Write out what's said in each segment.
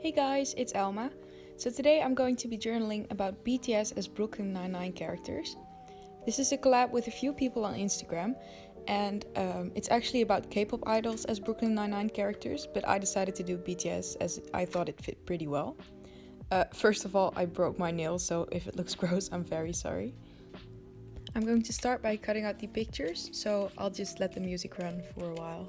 Hey guys, it's Elma. So today I'm going to be journaling about BTS as Brooklyn 99 characters. This is a collab with a few people on Instagram, and it's actually about K-pop idols as Brooklyn 99 characters, but I decided to do BTS as I thought it fit pretty well. First of all, I broke my nail, so if it looks gross, I'm very sorry. I'm going to start by cutting out the pictures, so I'll just let the music run for a while.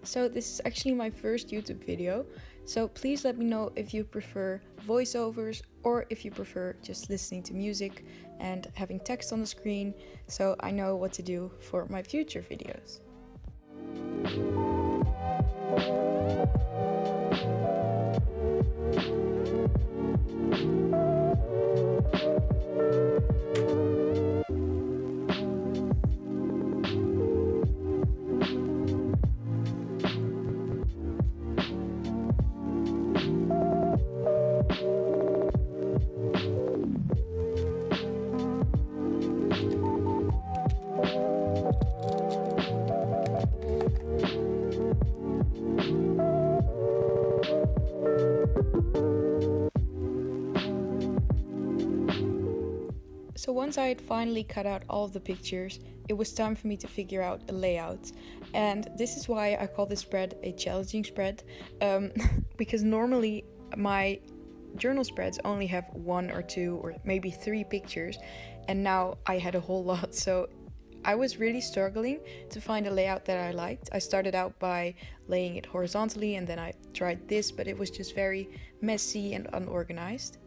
So this is actually my first YouTube video, so please let me know if you prefer voiceovers or if you prefer just listening to music and having text on the screen, so I know what to do for my future videos. So once I had finally cut out all of the pictures, it was time for me to figure out a layout. And this is why I call this spread a challenging spread, because normally my journal spreads only have 1 or 2 or maybe 3 pictures, and now I had a whole lot, so I was really struggling to find a layout that I liked. I started out by laying it horizontally, and then I tried this, but it was just very messy and unorganized.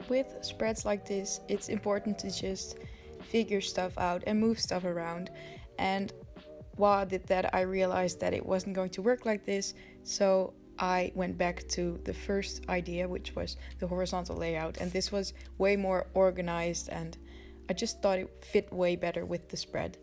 With spreads like this, it's important to just figure stuff out and move stuff around. And while I did that, I realized that it wasn't going to work like this, so I went back to the first idea, which was the horizontal layout, and this was way more organized, and I just thought it fit way better with the spread.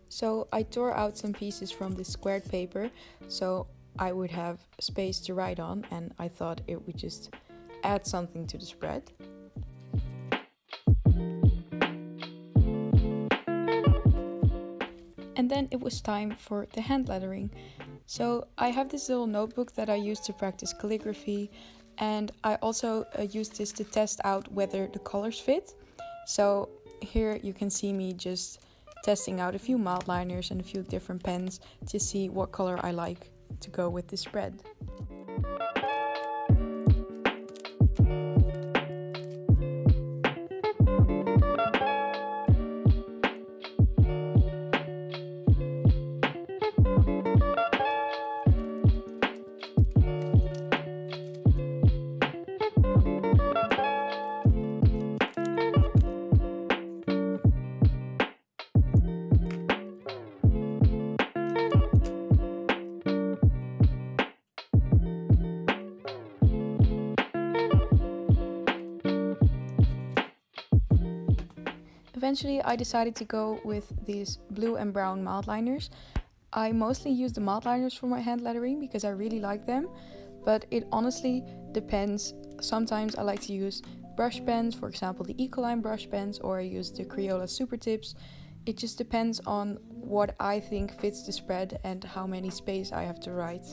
So I tore out some pieces from this squared paper, so I would have space to write on, and I thought it would just add something to the spread. And then it was time for the hand lettering. So I have this little notebook that I use to practice calligraphy, and I also used this to test out whether the colors fit. So here you can see me just testing out a few mildliners and a few different pens to see what color I like to go with the spread. Eventually I decided to go with these blue and brown mildliners. I mostly use the mildliners for my hand lettering because I really like them, but it honestly depends. Sometimes I like to use brush pens, for example the Ecoline brush pens, or I use the Crayola Super Tips. It just depends on what I think fits the spread and how many space I have to write.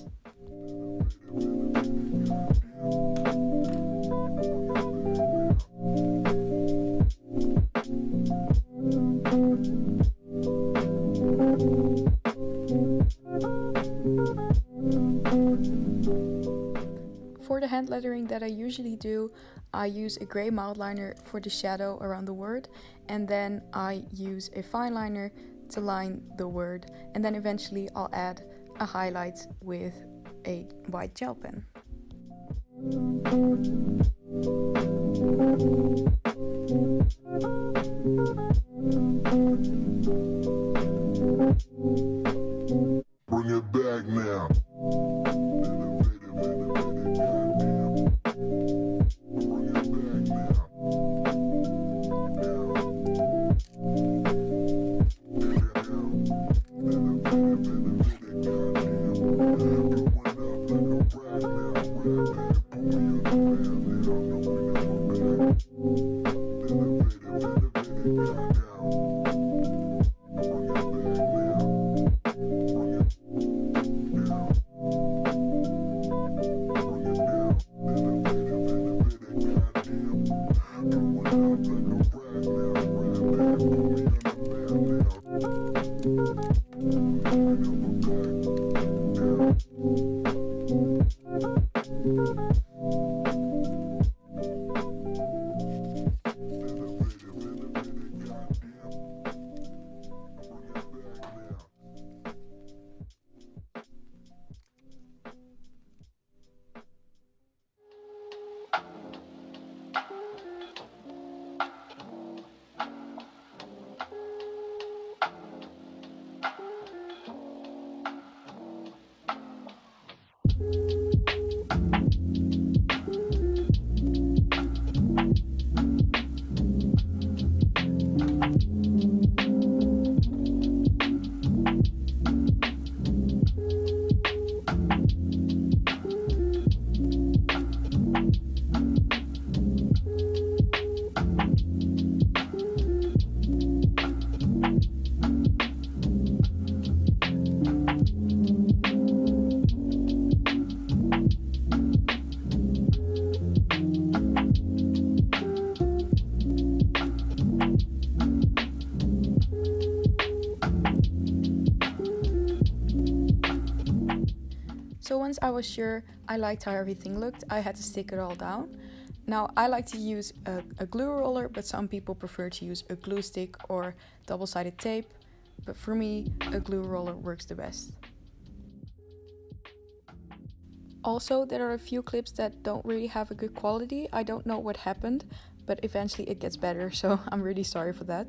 usually do, I use a grey mildliner for the shadow around the word, and then I use a fineliner to line the word, and then eventually I'll add a highlight with a white gel pen. Bring it back now. So once I was sure I liked how everything looked, I had to stick it all down. Now I like to use a glue roller, but some people prefer to use a glue stick or double-sided tape. But for me, a glue roller works the best. Also, there are a few clips that don't really have a good quality. I don't know what happened, but eventually it gets better, so I'm really sorry for that.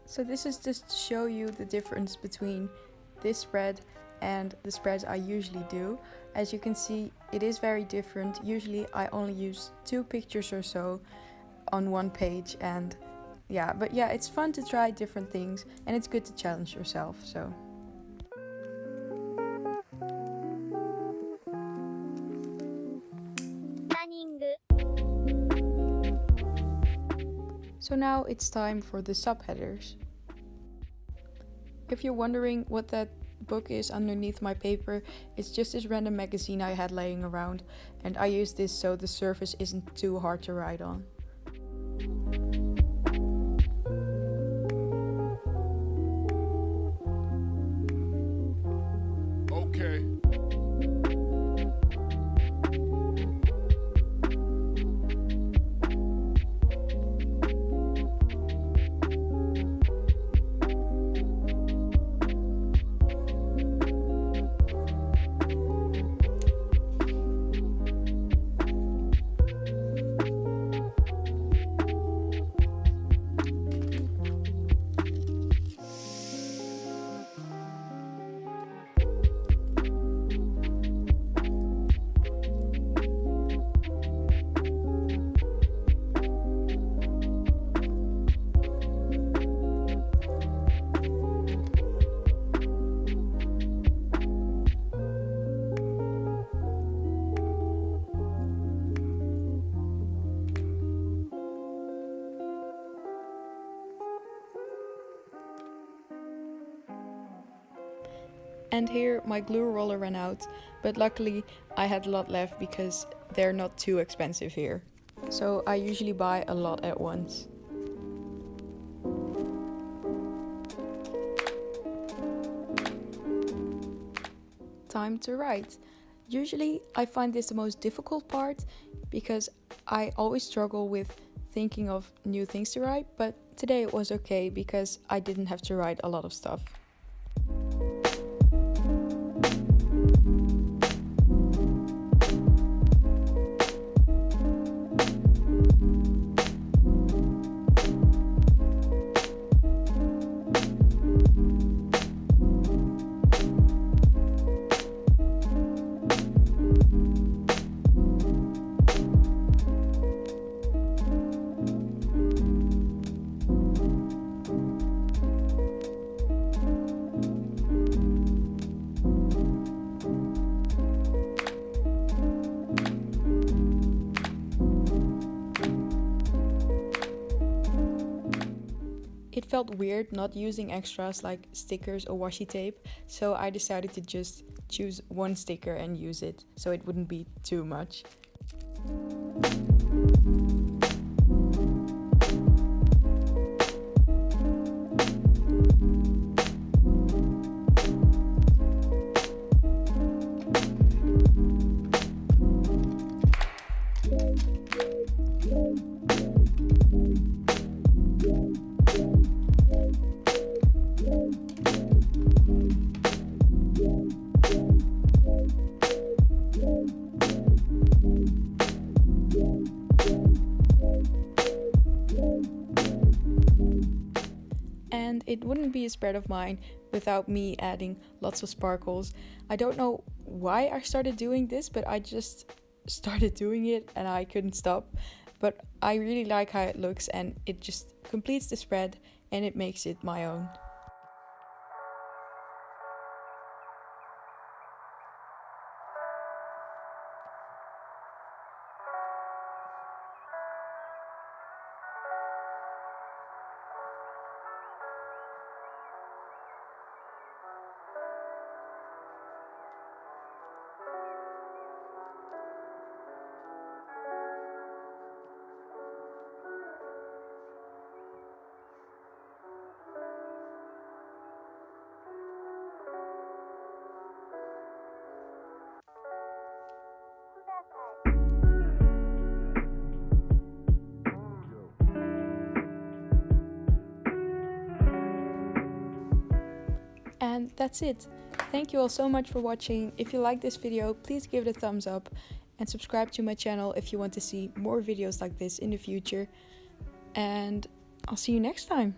So this is just to show you the difference between this spread and the spreads I usually do. As you can see, it is very different. Usually I only use 2 pictures or so on one page, and but it's fun to try different things and it's good to challenge yourself. So now it's time for the subheaders. If you're wondering what that book is underneath my paper, it's just this random magazine I had laying around, and I use this so the surface isn't too hard to write on. Okay. And here my glue roller ran out, but luckily I had a lot left because they're not too expensive here. so I usually buy a lot at once. Time to write. Usually I find this the most difficult part because I always struggle with thinking of new things to write, but today it was okay because I didn't have to write a lot of stuff. It felt weird not using extras like stickers or washi tape, so I decided to just choose one sticker and use it so it wouldn't be too much. And it wouldn't be a spread of mine without me adding lots of sparkles. I don't know why I started doing this, but I just started doing it and I couldn't stop. But I really like how it looks, and it just completes the spread and it makes it my own. And that's it. Thank you all so much for watching. If you like this video, please give it a thumbs up and subscribe to my channel if you want to see more videos like this in the future. And I'll see you next time.